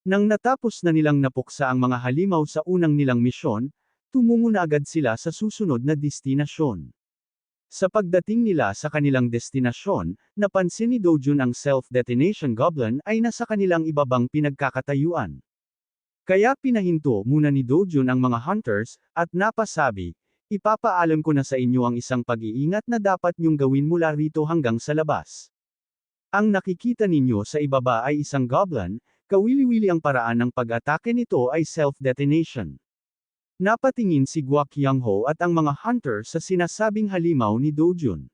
Nang natapos na nilang napuksa ang mga halimaw sa unang nilang misyon, tumungo na agad sila sa susunod na destinasyon. Sa pagdating nila sa kanilang destinasyon, napansin ni Dojun ang self-detonation goblin ay nasa kanilang ibabang pinagkakatayuan. Kaya pinahinto muna ni Dojun ang mga hunters, at napasabi, "Ipapaalam ko na sa inyo ang isang pag-iingat na dapat niyong gawin mula rito hanggang sa labas. Ang nakikita ninyo sa ibaba ay isang goblin, kawili-wili ang paraan ng pag-atake nito ay self-detonation." Napatingin si Guo Qiangho at ang mga hunter sa sinasabing halimaw ni Dojun.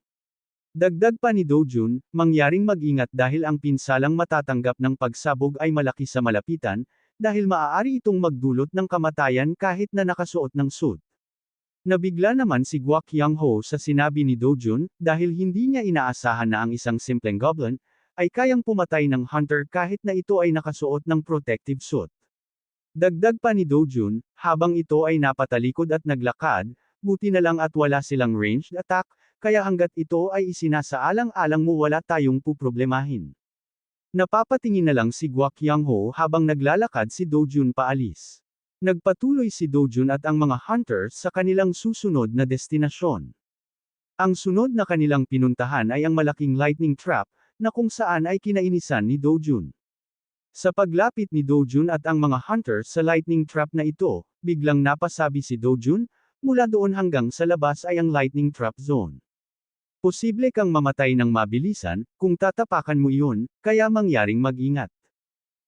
Dagdag pa ni Dojun, mangyaring mag-ingat dahil ang pinsalang matatanggap ng pagsabog ay malaki sa malapitan, dahil maaari itong magdulot ng kamatayan kahit na nakasuot ng suit. Nabigla naman si Guo Qiangho sa sinabi ni Dojun, dahil hindi niya inaasahan na ang isang simpleng goblin, ay kayang pumatay ng hunter kahit na ito ay nakasuot ng protective suit. Dagdag pa ni Dojun, habang ito ay napatalikod at naglakad, buti na lang at wala silang ranged attack, kaya hanggat ito ay isinasaalang-alang mo wala tayong puproblemahin. Napapatingin na lang si Guo Qiangho habang naglalakad si Dojun paalis. Nagpatuloy si Dojun at ang mga hunters sa kanilang susunod na destinasyon. Ang sunod na kanilang pinuntahan ay ang malaking lightning trap, na kung saan ay kinainisan ni Dojun. Sa paglapit ni Dojun at ang mga hunters sa lightning trap na ito, biglang napasabi si Dojun, mula doon hanggang sa labas ay ang lightning trap zone. Posible kang mamatay ng mabilisan, kung tatapakan mo iyon, kaya mangyaring mag-ingat.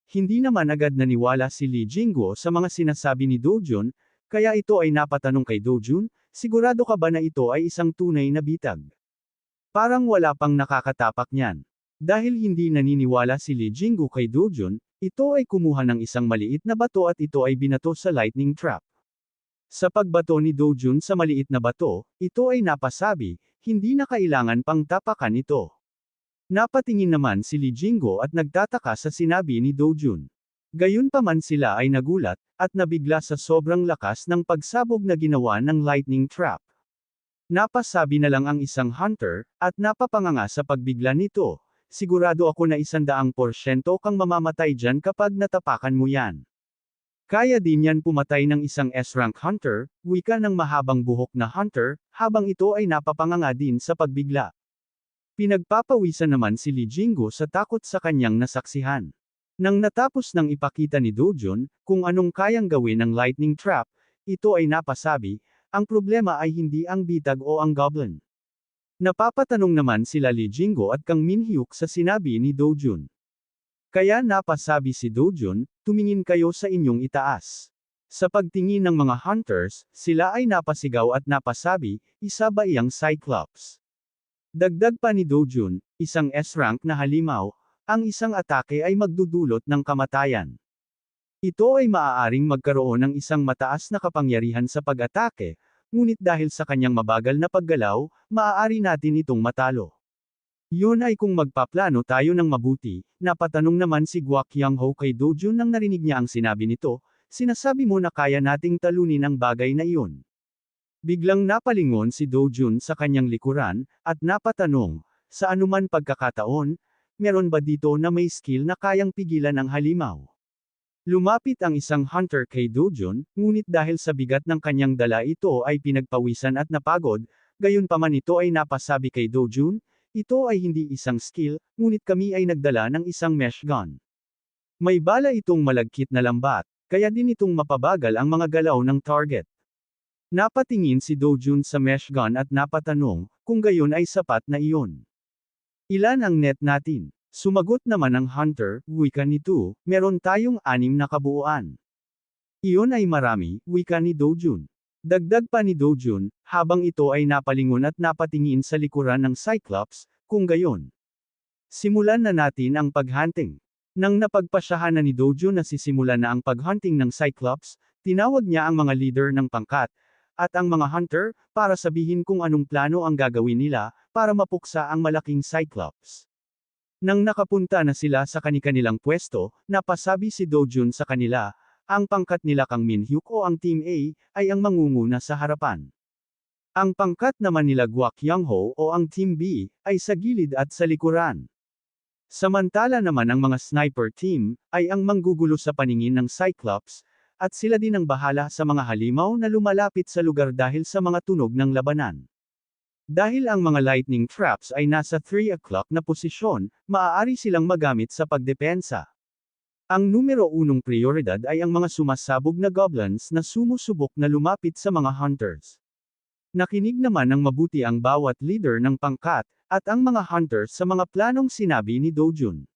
Hindi naman agad naniwala si Li Jingguo sa mga sinasabi ni Dojun, kaya ito ay napatanong kay Dojun, sigurado ka ba na ito ay isang tunay na bitag? Parang wala pang nakakatapak niyan. Dahil hindi naniniwala si Li Jingguo kay Dojun, ito ay kumuha ng isang maliit na bato at ito ay binato sa lightning trap. Sa pagbato ni Dojun sa maliit na bato, ito ay napasabi, hindi na kailangan pang tapakan ito. Napatingin naman si Li Jingguo at nagtataka sa sinabi ni Dojun. Gayunpaman sila ay nagulat, at nabigla sa sobrang lakas ng pagsabog na ginawa ng lightning trap. Napasabi na lang ang isang hunter, at napapanganga sa pagbigla nito. Sigurado ako na 100% kang mamamatay dyan kapag natapakan mo yan. Kaya din yan pumatay ng isang S-rank hunter, wika ng mahabang buhok na hunter, habang ito ay napapanganga din sa pagbigla. Pinagpapawisan naman si Li Jingguo sa takot sa kanyang nasaksihan. Nang natapos ng ipakita ni Dojun, kung anong kayang gawin ng lightning trap, ito ay napasabi, ang problema ay hindi ang bitag o ang goblin. Napapatanong naman sila Li Jingguo at Kang Minhyuk sa sinabi ni Dojun. Kaya napasabi si Dojun, tumingin kayo sa inyong itaas. Sa pagtingin ng mga hunters, sila ay napasigaw at napasabi, isa ba iyang Cyclops? Dagdag pa ni Dojun, isang S-rank na halimaw, ang isang atake ay magdudulot ng kamatayan. Ito ay maaaring magkaroon ng isang mataas na kapangyarihan sa pag-atake, ngunit dahil sa kanyang mabagal na paggalaw, maaari natin itong matalo. Yun ay kung magpaplano tayo ng mabuti, napatanong naman si Guo Qiangho kay Dojun nang narinig niya ang sinabi nito, sinasabi mo na kaya nating talunin ang bagay na iyon. Biglang napalingon si Dojun sa kanyang likuran, at napatanong, sa anuman pagkakataon, meron ba dito na may skill na kayang pigilan ang halimaw? Lumapit ang isang hunter kay Dojun, ngunit dahil sa bigat ng kanyang dala ito ay pinagpawisan at napagod, gayunpaman ito ay napasabi kay Dojun, ito ay hindi isang skill, ngunit kami ay nagdala ng isang mesh gun. May bala itong malagkit na lambat, kaya din itong mapabagal ang mga galaw ng target. Napatingin si Dojun sa mesh gun at napatanong, kung gayon ay sapat na iyon. Ilan ang net natin? Sumagot naman ang hunter, wika ni Tu, meron tayong 6 na kabuuan. Iyon ay marami, wika ni Dojun. Dagdag pa ni Dojun, habang ito ay napalingon at napatingin sa likuran ng Cyclops, kung gayon. Simulan na natin ang paghunting. Nang napagpasyahan na ni Dojun na sisimulan na ang paghunting ng Cyclops, tinawag niya ang mga leader ng pangkat, at ang mga hunter, para sabihin kung anong plano ang gagawin nila, para mapuksa ang malaking Cyclops. Nang nakapunta na sila sa kani-kanilang pwesto, napasabi si Dojun sa kanila, ang pangkat nila Kang Minhyuk o ang Team A, ay ang mangunguna sa harapan. Ang pangkat naman nila Guo Qiangho o ang Team B, ay sa gilid at sa likuran. Samantala naman ang mga sniper team, ay ang manggugulo sa paningin ng Cyclops, at sila din ang bahala sa mga halimaw na lumalapit sa lugar dahil sa mga tunog ng labanan. Dahil ang mga lightning traps ay nasa 3 o'clock na posisyon, maaari silang magamit sa pagdepensa. Ang numero unong prioridad ay ang mga sumasabog na goblins na sumusubok na lumapit sa mga hunters. Nakinig naman ng mabuti ang bawat leader ng pangkat, at ang mga hunters sa mga planong sinabi ni Dojun.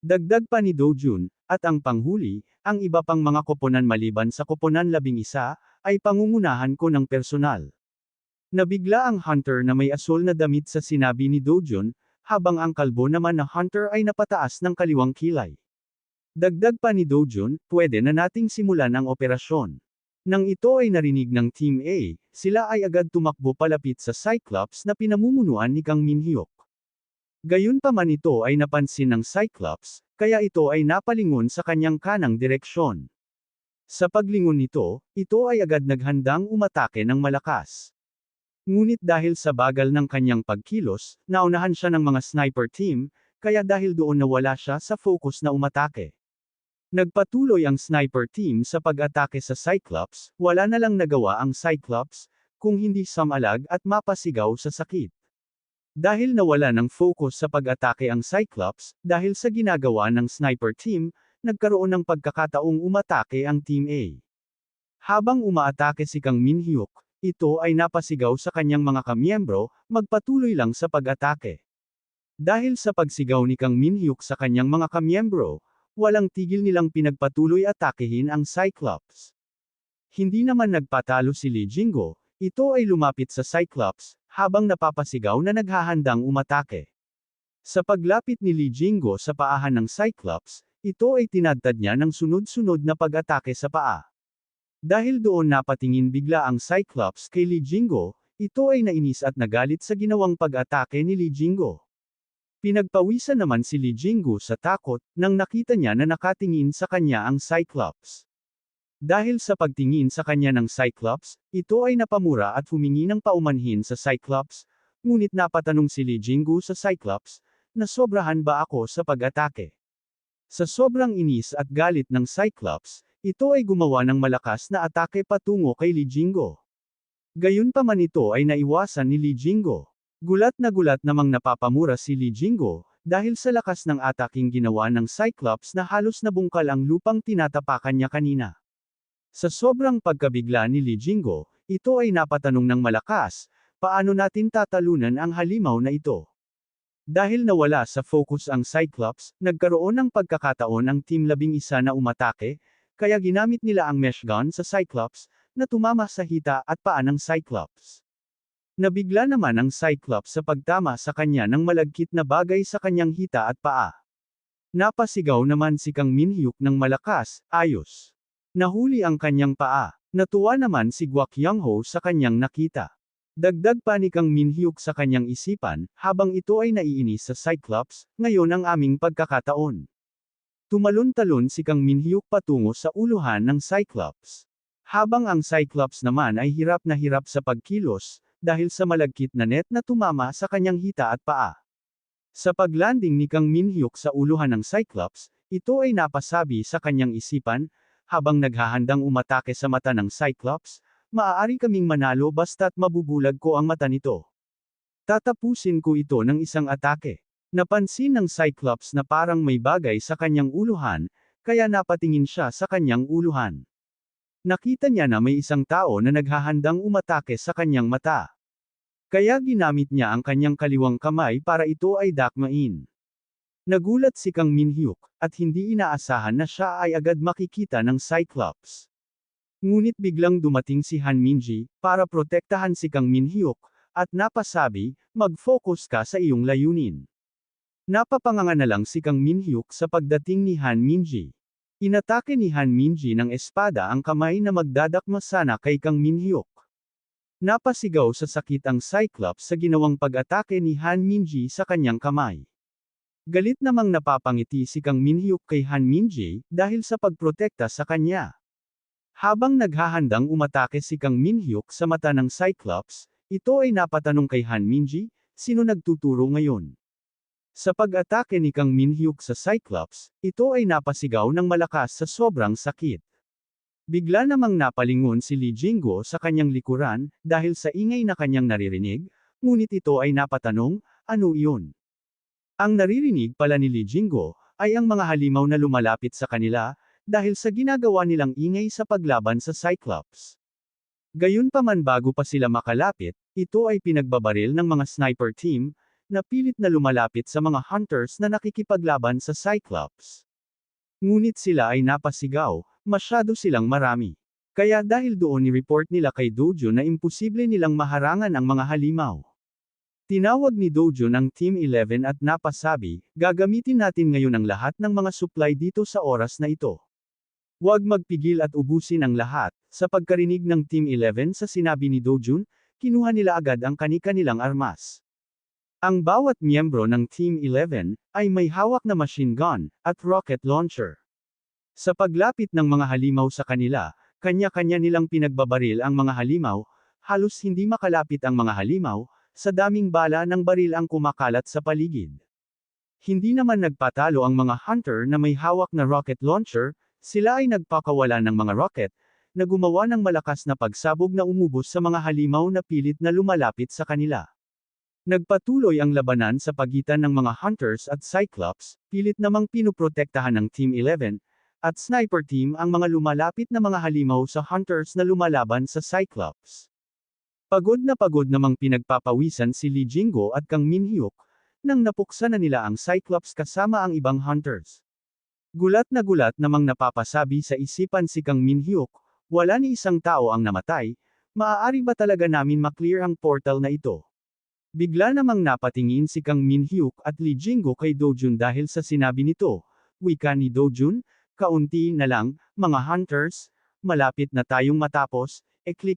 Dagdag pa ni Dojun, at ang panghuli, ang iba pang mga koponan maliban sa koponan 11, ay pangungunahan ko ng personal. Nabigla ang hunter na may asol na damit sa sinabi ni Dojun, habang ang kalbo naman na hunter ay napataas ng kaliwang kilay. Dagdag pa ni Dojun, pwede na nating simulan ang operasyon. Nang ito ay narinig ng Team A, sila ay agad tumakbo palapit sa Cyclops na pinamumunuan ni Kang Minhyuk. Gayunpaman ito ay napansin ng Cyclops, kaya ito ay napalingon sa kanyang kanang direksyon. Sa paglingon nito, ito ay agad naghandang umatake ng malakas. Ngunit dahil sa bagal ng kanyang pagkilos, naunahan siya ng mga sniper team, kaya dahil doon nawala siya sa focus na umatake. Nagpatuloy ang sniper team sa pag-atake sa Cyclops, wala na lang nagawa ang Cyclops, kung hindi samalag at mapasigaw sa sakit. Dahil nawala ng focus sa pag-atake ang Cyclops, dahil sa ginagawa ng sniper team, nagkaroon ng pagkakataong umatake ang Team A. Habang umaatake si Kang Minhyuk, ito ay napasigaw sa kanyang mga kamiyembro, magpatuloy lang sa pag-atake. Dahil sa pagsigaw ni Kang Minhyuk sa kanyang mga kamiyembro, walang tigil nilang pinagpatuloy atakehin ang Cyclops. Hindi naman nagpatalo si Lee Jingo, ito ay lumapit sa Cyclops, habang napapasigaw na naghahandang umatake. Sa paglapit ni Lee Jingo sa paahan ng Cyclops, ito ay tinadtad niya ng sunod-sunod na pag-atake sa paa. Dahil doon napatingin bigla ang Cyclops kay Lee Jingo, ito ay nainis at nagalit sa ginawang pag-atake ni Lee Jingo. Pinagpawisan naman si Lee Jingo sa takot, nang nakita niya na nakatingin sa kanya ang Cyclops. Dahil sa pagtingin sa kanya ng Cyclops, ito ay napamura at humingi ng paumanhin sa Cyclops, ngunit napatanong si Lee Jingo sa Cyclops, na sobrahan ba ako sa pag-atake? Sa sobrang inis at galit ng Cyclops, ito ay gumawa ng malakas na atake patungo kay Lee Jingo. Gayunpaman ito ay naiwasan ni Lee Jingo. Gulat namang napapamura si Lee Jingo, dahil sa lakas ng ataking ginawa ng Cyclops na halos nabungkal ang lupang tinatapakan niya kanina. Sa sobrang pagkabigla ni Lee Jingo, ito ay napatanong ng malakas, paano natin tatalunan ang halimaw na ito? Dahil nawala sa focus ang Cyclops, nagkaroon ng pagkakataon ang Team 11 na umatake, kaya ginamit nila ang mesh gun sa Cyclops, na tumama sa hita at paa ng Cyclops. Nabigla naman ang Cyclops sa pagtama sa kanya ng malagkit na bagay sa kanyang hita at paa. Napasigaw naman si Kang Minhyuk ng malakas, ayos. Nahuli ang kanyang paa. Natuwa naman si Guak Youngho sa kanyang nakita. Dagdag pa ni Kang Minhyuk sa kanyang isipan, habang ito ay naiinis sa Cyclops, ngayon ang aming pagkakataon. Tumalon-talon si Kang Minhyuk patungo sa uluhan ng Cyclops. Habang ang Cyclops naman ay hirap na hirap sa pagkilos, dahil sa malagkit na net na tumama sa kanyang hita at paa. Sa paglanding ni Kang Minhyuk sa uluhan ng Cyclops, ito ay napasabi sa kanyang isipan, habang naghahandang umatake sa mata ng Cyclops, maaari kaming manalo basta't mabubulag ko ang mata nito. Tatapusin ko ito ng isang atake. Napansin ng Cyclops na parang may bagay sa kanyang uluhan, kaya napatingin siya sa kanyang uluhan. Nakita niya na may isang tao na naghahandang umatake sa kanyang mata. Kaya ginamit niya ang kanyang kaliwang kamay para ito ay dakmain. Nagulat si Kang Minhyuk, at hindi inaasahan na siya ay agad makikita ng Cyclops. Ngunit biglang dumating si Han Minji, para protektahan si Kang Minhyuk, at napasabi, mag-focus ka sa iyong layunin. Napapanganga na lang si Kang Minhyuk sa pagdating ni Han Minji. Inatake ni Han Minji ng espada ang kamay na magdadakma sana kay Kang Minhyuk. Napasigaw sa sakit ang Cyclops sa ginawang pag-atake ni Han Minji sa kanyang kamay. Galit namang napapangiti si Kang Minhyuk kay Han Minji, dahil sa pagprotekta sa kanya. Habang naghahandang umatake si Kang Minhyuk sa mata ng Cyclops, ito ay napatanong kay Han Minji, sino nagtuturo ngayon? Sa pag-atake ni Kang Minhyuk sa Cyclops, ito ay napasigaw ng malakas sa sobrang sakit. Bigla namang napalingon si Lee Jingo sa kanyang likuran, dahil sa ingay na kanyang naririnig, ngunit ito ay napatanong, ano iyon? Ang naririnig pala ni Lee Jingo, ay ang mga halimaw na lumalapit sa kanila, dahil sa ginagawa nilang ingay sa paglaban sa Cyclops. Gayunpaman bago pa sila makalapit, ito ay pinagbabaril ng mga sniper team, na pilit na lumalapit sa mga hunters na nakikipaglaban sa Cyclops. Ngunit sila ay napasigaw, masyado silang marami. Kaya dahil doon ni-report nila kay Dojo na imposible nilang maharangan ang mga halimaw. Tinawag ni Dojo ng Team 11 at napasabi, gagamitin natin ngayon ang lahat ng mga supply dito sa oras na ito. Huwag magpigil at ubusin ang lahat. Sa pagkarinig ng Team 11 sa sinabi ni Dojun, kinuha nila agad ang kani-kanilang armas. Ang bawat miyembro ng Team 11 ay may hawak na machine gun at rocket launcher. Sa paglapit ng mga halimaw sa kanila, kanya-kanya nilang pinagbabaril ang mga halimaw, halos hindi makalapit ang mga halimaw, sa daming bala ng baril ang kumakalat sa paligid. Hindi naman nagpatalo ang mga hunter na may hawak na rocket launcher, sila ay nagpakawala ng mga rocket, na gumawa ng malakas na pagsabog na umubos sa mga halimaw na pilit na lumalapit sa kanila. Nagpatuloy ang labanan sa pagitan ng mga hunters at Cyclops, pilit namang pinuprotektahan ng Team 11, at Sniper Team ang mga lumalapit na mga halimaw sa hunters na lumalaban sa Cyclops. Pagod namang pinagpapawisan si Lee Jingo at Kang Minhyuk, nang napuksa na nila ang Cyclops kasama ang ibang hunters. Gulat namang napapasabi sa isipan si Kang Minhyuk, wala ni isang tao ang namatay, maaari ba talaga namin maklear ang portal na ito? Bigla namang napatingin si Kang Minhyuk at Lee Jingo kay Dojun dahil sa sinabi nito, wika ni Dojun, kaunti na lang, mga hunters, malapit na tayong matapos,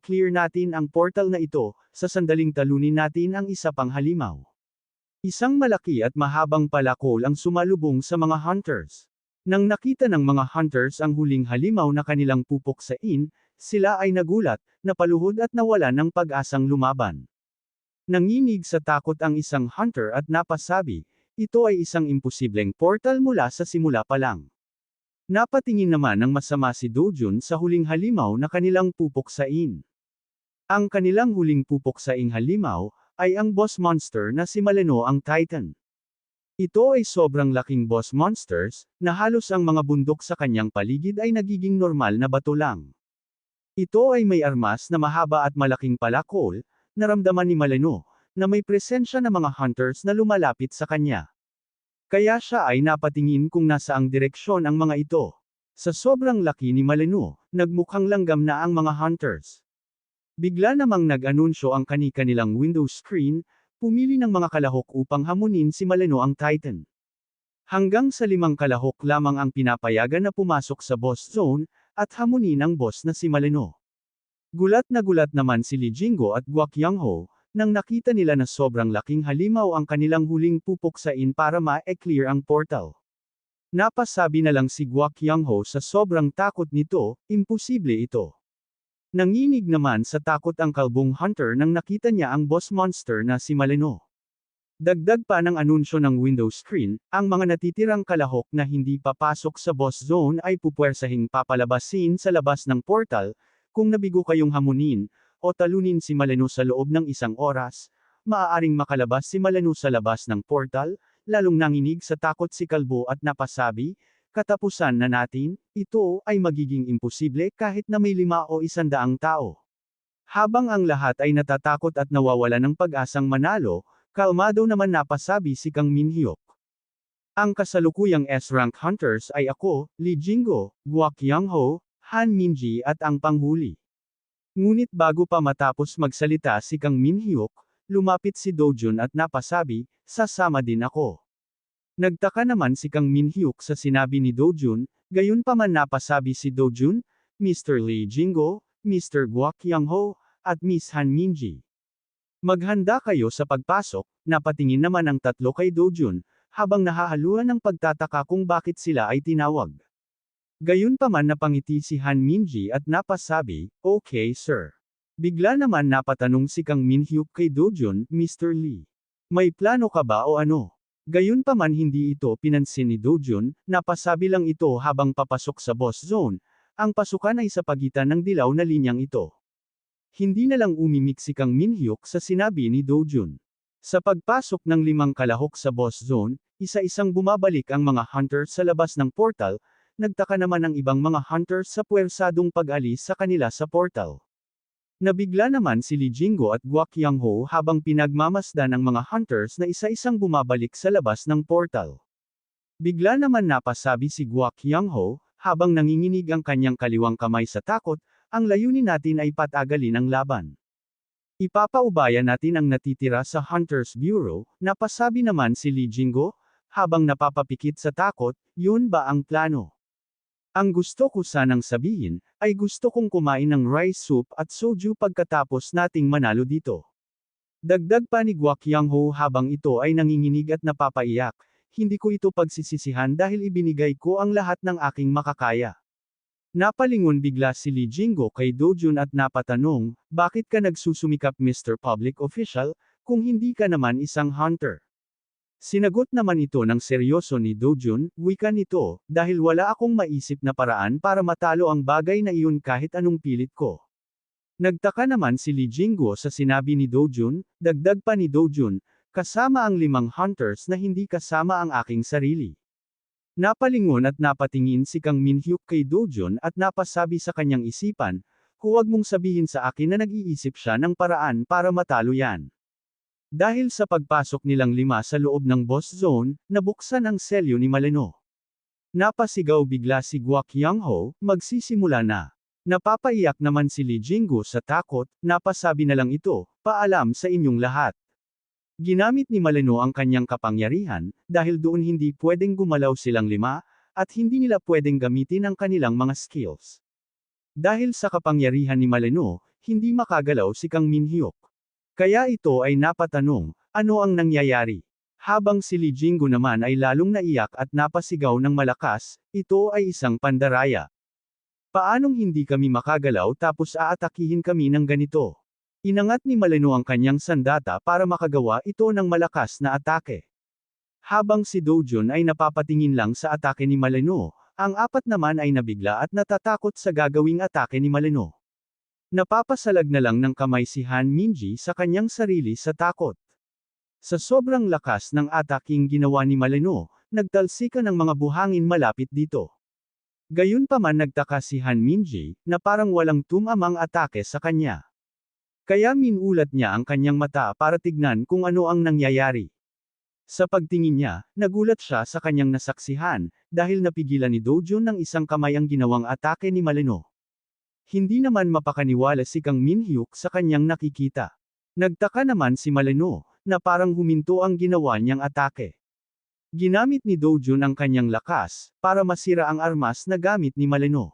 clear natin ang portal na ito, sa sandaling talunin natin ang isa pang halimaw. Isang malaki at mahabang palakol ang sumalubong sa mga hunters. Nang nakita ng mga hunters ang huling halimaw na kanilang pupuksain, sila ay nagulat, napaluhod at nawala ng pag-asang lumaban. Nanginig sa takot ang isang hunter at napasabi, ito ay isang imposibleng portal mula sa simula pa lang. Napatingin naman ng masama si Dojun sa huling halimaw na kanilang pupuksain. Ang kanilang huling pupuksaing halimaw, ay ang boss monster na si Maleno ang Titan. Ito ay sobrang laking boss monsters, na halos ang mga bundok sa kanyang paligid ay nagiging normal na bato lang. Ito ay may armas na mahaba at malaking palakol, naramdaman ni Maleno, na may presensya ng mga hunters na lumalapit sa kanya. Kaya siya ay napatingin kung nasaang direksyon ang mga ito. Sa sobrang laki ni Maleno, nagmukhang langgam na ang mga hunters. Bigla namang nag-anunsyo ang kani-kanilang window screen, pumili ng mga kalahok upang hamunin si Maleno ang Titan. Hanggang sa 5 kalahok lamang ang pinapayagan na pumasok sa boss zone, at hamunin ang boss na si Maleno. Gulat naman si Lee Jingo at Guak Youngho, nang nakita nila na sobrang laking halimaw ang kanilang huling pupuksain para ma-clear ang portal. Napasabi na lang si Guak Youngho sa sobrang takot nito, imposible ito. Nanginig naman sa takot ang kalbong hunter nang nakita niya ang boss monster na si Maleno. Dagdag pa ng anunsyo ng window screen, ang mga natitirang kalahok na hindi papasok sa boss zone ay pupwersahing papalabasin sa labas ng portal. Kung nabigo kayong hamunin, o talunin si Maleno sa loob ng 1 oras, maaaring makalabas si Maleno sa labas ng portal, lalong nanginig sa takot si Kalbo at napasabi, katapusan na natin, ito ay magiging imposible kahit na may 5 o 100 tao. Habang ang lahat ay natatakot at nawawala ng pag-asang manalo, kalmado naman napasabi si Kang Minhyuk. Ang kasalukuyang S-rank hunters ay ako, Lee Jingo, Guak Youngho, Han Minji at ang panghuli. Ngunit bago pa matapos magsalita si Kang Minhyuk, lumapit si Dojun at napasabi, sasama din ako. Nagtaka naman si Kang Minhyuk sa sinabi ni Dojun, gayunpaman napasabi si Dojun, Mr. Lee Jingo, Mr. Guak Youngho, at Miss Han Minji. Maghanda kayo sa pagpasok, napatingin naman ang tatlo kay Dojun, habang nahahaluan ng pagtataka kung bakit sila ay tinawag. Gayunpaman napangiti si Han Minji at napasabi, okay sir. Bigla naman napatanong si Kang Minhyuk kay Dojun, Mr. Lee. May plano ka ba o ano? Gayunpaman hindi ito pinansin ni Dojun, napasabi lang ito habang papasok sa boss zone. Ang pasukan ay sa pagitan ng dilaw na linyang ito. Hindi na lang umimik si Kang Minhyuk sa sinabi ni Dojun. Sa pagpasok ng 5 kalahok sa boss zone, isa-isang bumabalik ang mga hunter sa labas ng portal, nagtaka naman ang ibang mga hunters sa puwersadong pag-alis sa kanila sa portal. Nabigla naman si Lee Jingo at Guak Yang-ho habang pinagmamasdan ang mga hunters na isa-isang bumabalik sa labas ng portal. Bigla naman napasabi si Guak Yang-ho, habang nanginginig ang kanyang kaliwang kamay sa takot, ang layunin natin ay patagalin ang laban. Ipapaubaya natin ang natitira sa Hunters Bureau, napasabi naman si Lee Jingo, habang napapapikit sa takot, yun ba ang plano? Ang gusto ko sanang sabihin, ay gusto kong kumain ng rice soup at soju pagkatapos nating manalo dito. Dagdag pa ni Guak Yang-ho habang ito ay nanginginig at napapaiyak, hindi ko ito pagsisisihan dahil ibinigay ko ang lahat ng aking makakaya. Napalingon bigla si Lee Jingo kay Dojun at napatanong, bakit ka nagsusumikap Mr. Public Official, kung hindi ka naman isang hunter? Sinagot naman ito ng seryoso ni Dojun, wika nito, dahil wala akong maisip na paraan para matalo ang bagay na iyon kahit anong pilit ko. Nagtaka naman si Lee Jingo sa sinabi ni Dojun, dagdag pa ni Dojun, kasama ang 5 hunters na hindi kasama ang aking sarili. Napalingon at napatingin si Kang Minhyuk kay Dojun at napasabi sa kanyang isipan, huwag mong sabihin sa akin na nag-iisip siya ng paraan para matalo yan. Dahil sa pagpasok nilang 5 sa loob ng boss zone, nabuksan ang selyo ni Maleno. Napasigaw bigla si Guak Yang-ho, magsisimula na. Napapaiyak naman si Lee Jingo sa takot, napasabi na lang ito, paalam sa inyong lahat. Ginamit ni Maleno ang kanyang kapangyarihan, dahil doon hindi pwedeng gumalaw silang 5, at hindi nila pwedeng gamitin ang kanilang mga skills. Dahil sa kapangyarihan ni Maleno, hindi makagalaw si Kang Minhyuk. Kaya ito ay napatanong, ano ang nangyayari? Habang si Lee Jingo naman ay lalong naiyak at napasigaw ng malakas, ito ay isang pandaraya. Paanong hindi kami makagalaw tapos aatakihin kami ng ganito? Inangat ni Maleno ang kanyang sandata para makagawa ito ng malakas na atake. Habang si Dojun ay napapatingin lang sa atake ni Maleno, ang 4 naman ay nabigla at natatakot sa gagawing atake ni Maleno. Napapasalag na lang ng kamay si Han Minji sa kanyang sarili sa takot. Sa sobrang lakas ng ataking ginawa ni Maleno, nagtalsikan ng mga buhangin malapit dito. Gayunpaman nagtaka si Han Minji, na parang walang tumamang atake sa kanya. Kaya minulat niya ang kanyang mata para tignan kung ano ang nangyayari. Sa pagtingin niya, nagulat siya sa kanyang nasaksihan, dahil napigilan ni Dojun ng isang kamay ang ginawang atake ni Maleno. Hindi naman mapakaniwala si Kang Minhyuk sa kanyang nakikita. Nagtaka naman si Maleno, na parang huminto ang ginawa niyang atake. Ginamit ni Dojun ang kanyang lakas, para masira ang armas na gamit ni Maleno.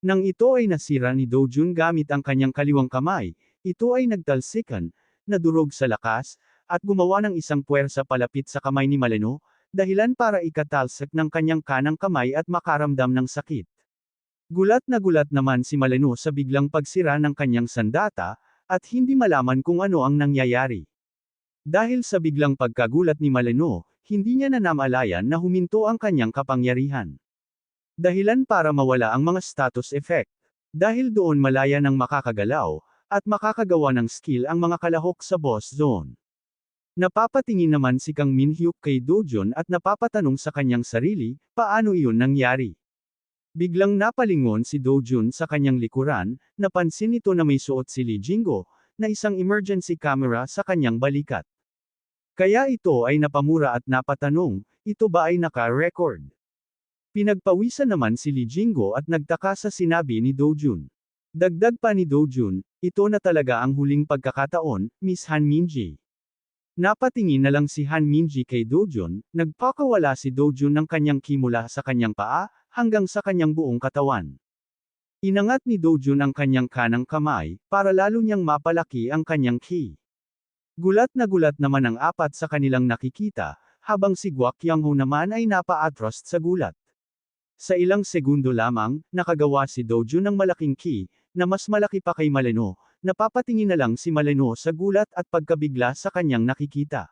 Nang ito ay nasira ni Dojun gamit ang kanyang kaliwang kamay, ito ay nagtalsikan, nadurog sa lakas, at gumawa ng isang puwersa palapit sa kamay ni Maleno, dahilan para ikatalsak ng kanyang kanang kamay at makaramdam ng sakit. Gulat naman si Maleno sa biglang pagsira ng kanyang sandata, at hindi malaman kung ano ang nangyayari. Dahil sa biglang pagkagulat ni Maleno, hindi niya namalayan na huminto ang kanyang kapangyarihan. Dahilan para mawala ang mga status effect. Dahil doon malaya ng makakagalaw, at makakagawa ng skill ang mga kalahok sa boss zone. Napapatingin naman si Kang Minhyuk kay Dojun at napapatanong sa kanyang sarili, paano iyon nangyari? Biglang napalingon si Dojun sa kanyang likuran, napansin nito na may suot si Lee Jingo, na isang emergency camera sa kanyang balikat. Kaya ito ay napamura at napatanong, ito ba ay naka-record? Pinagpawisan naman si Lee Jingo at nagtaka sa sinabi ni Dojun. Dagdag pa ni Dojun, ito na talaga ang huling pagkakataon, Miss Han Minji. Napatingin na lang si Han Minji kay Dojun, nagpakawala si Dojun ng kanyang ki mula sa kanyang paa, hanggang sa kanyang buong katawan. Inangat ni Dojun ang kanyang kanang kamay, para lalo niyang mapalaki ang kanyang ki. Gulat naman ang 4 sa kanilang nakikita, habang si Guak Yang-ho naman ay napa-atrost sa gulat. Sa ilang segundo lamang, nakagawa si Dojun ng malaking ki, na mas malaki pa kay Maleno, napapatingin na lang si Maleno sa gulat at pagkabigla sa kanyang nakikita.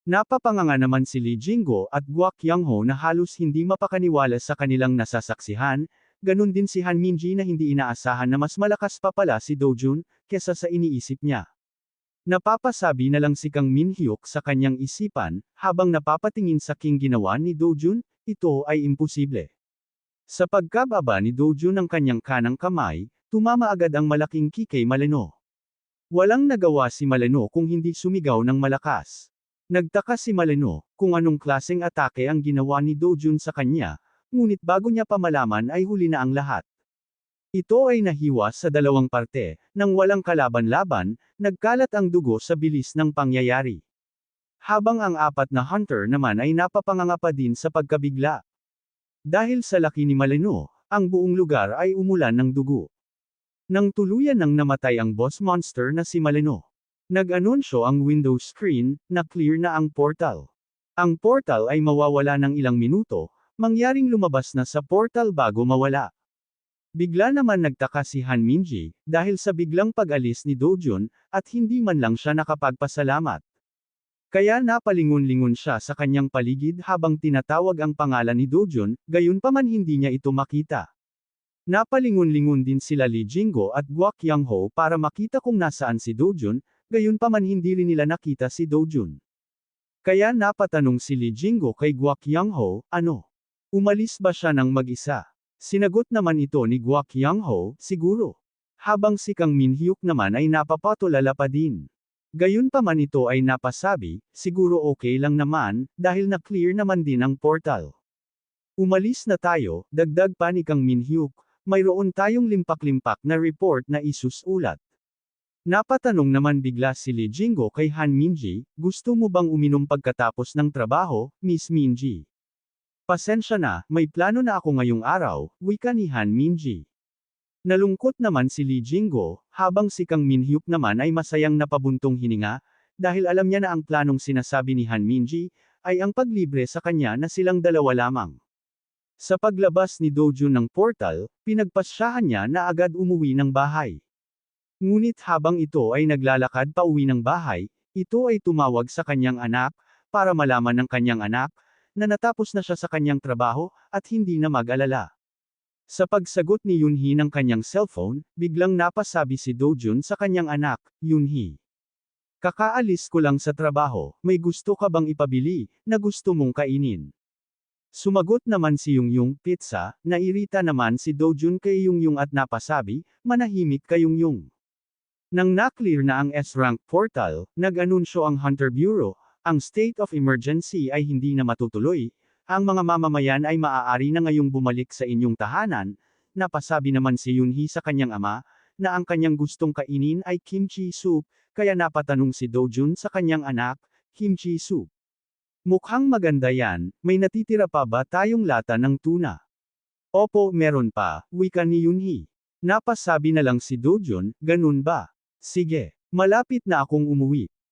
Napapanganga naman si Lee Jingo at Guak Yangho na halos hindi mapakaniwala sa kanilang nasasaksihan, ganun din si Han Minji na hindi inaasahan na mas malakas pa pala si Dojun, kesa sa iniisip niya. Napapasabi na lang si Kang Min Hyuk sa kanyang isipan, habang napapatingin sa king ginawa ni Dojun, ito ay imposible. Sa pagkababa ni Dojun ng kanyang kanang kamay, tumama agad ang malaking kick kay Maleno. Walang nagawa si Maleno kung hindi sumigaw ng malakas. Nagtaka si Maleno, kung anong klaseng atake ang ginawa ni Dojun sa kanya, ngunit bago niya pa malaman ay huli na ang lahat. Ito ay nahiwa sa dalawang parte, nang walang kalaban-laban, nagkalat ang dugo sa bilis ng pangyayari. Habang ang apat na hunter naman ay napapanganga pa din sa pagkabigla. Dahil sa laki ni Maleno, ang buong lugar ay umulan ng dugo. Nang tuluyan nang namatay ang boss monster na si Maleno. Nag-anunsyo ang window screen, na clear na ang portal. Ang portal ay mawawala ng ilang minuto, mangyaring lumabas na sa portal bago mawala. Bigla naman nagtaka si Han Minji, dahil sa biglang pag-alis ni Dojun, at hindi man lang siya nakapagpasalamat. Kaya napalingon-lingon siya sa kanyang paligid habang tinatawag ang pangalan ni Dojun, gayunpaman hindi niya ito makita. Napalingon-lingon din sila Lee Jingo at Guak Yangho para makita kung nasaan si Dojun, gayunpaman hindi rin nila nakita si Dojun. Kaya napatanong si Lee Jingo kay Guak Yangho, ano? Umalis ba siya ng mag-isa? Sinagot naman ito ni Guak Yangho, siguro. Habang si Kang Min Hyuk naman ay napapatulala pa din. Gayunpaman ito ay napasabi, siguro okay lang naman, dahil na-clear naman din ang portal. Umalis na tayo, dagdag pa ni Kang Min Hyuk, mayroon tayong limpak-limpak na report na isusulat. Napatanong naman bigla si Lee Jingo kay Han Minji, gusto mo bang uminom pagkatapos ng trabaho, Miss Minji? Pasensya na, may plano na ako ngayong araw, wika ni Han Minji. Nalungkot naman si Lee Jingo, habang si Kang Min Hyuk naman ay masayang napabuntong hininga, dahil alam niya na ang planong sinasabi ni Han Minji, ay ang paglibre sa kanya na silang dalawa lamang. Sa paglabas ni Dojun ng portal, pinagpasyahan niya na agad umuwi ng bahay. Ngunit habang ito ay naglalakad pa uwi ng bahay, ito ay tumawag sa kanyang anak, para malaman ng kanyang anak, na natapos na siya sa kanyang trabaho, at hindi na mag-alala. Sa pagsagot ni Yunhee ng kanyang cellphone, biglang napasabi si Dojun sa kanyang anak, Yunhee. Kakaalis ko lang sa trabaho, may gusto ka bang ipabili, na gusto mong kainin? Sumagot naman si Yungyung, pizza, nairita naman si Dojun kay Yungyung at napasabi, manahimik ka Yungyung. Nang na-clear na ang S-rank portal, nag-anunsyo ang Hunter Bureau, ang state of emergency ay hindi na matutuloy, ang mga mamamayan ay maaari na ngayong bumalik sa inyong tahanan, napasabi naman si Yunhee sa kanyang ama, na ang kanyang gustong kainin ay kimchi soup, kaya napatanong si Dojun sa kanyang anak, kimchi soup. Mukhang maganda yan, may natitira pa ba tayong lata ng tuna? Opo, meron pa, wika ni Yunhee. Napasabi na lang si Dojun, ganun ba? Sige, malapit na akong umuwi.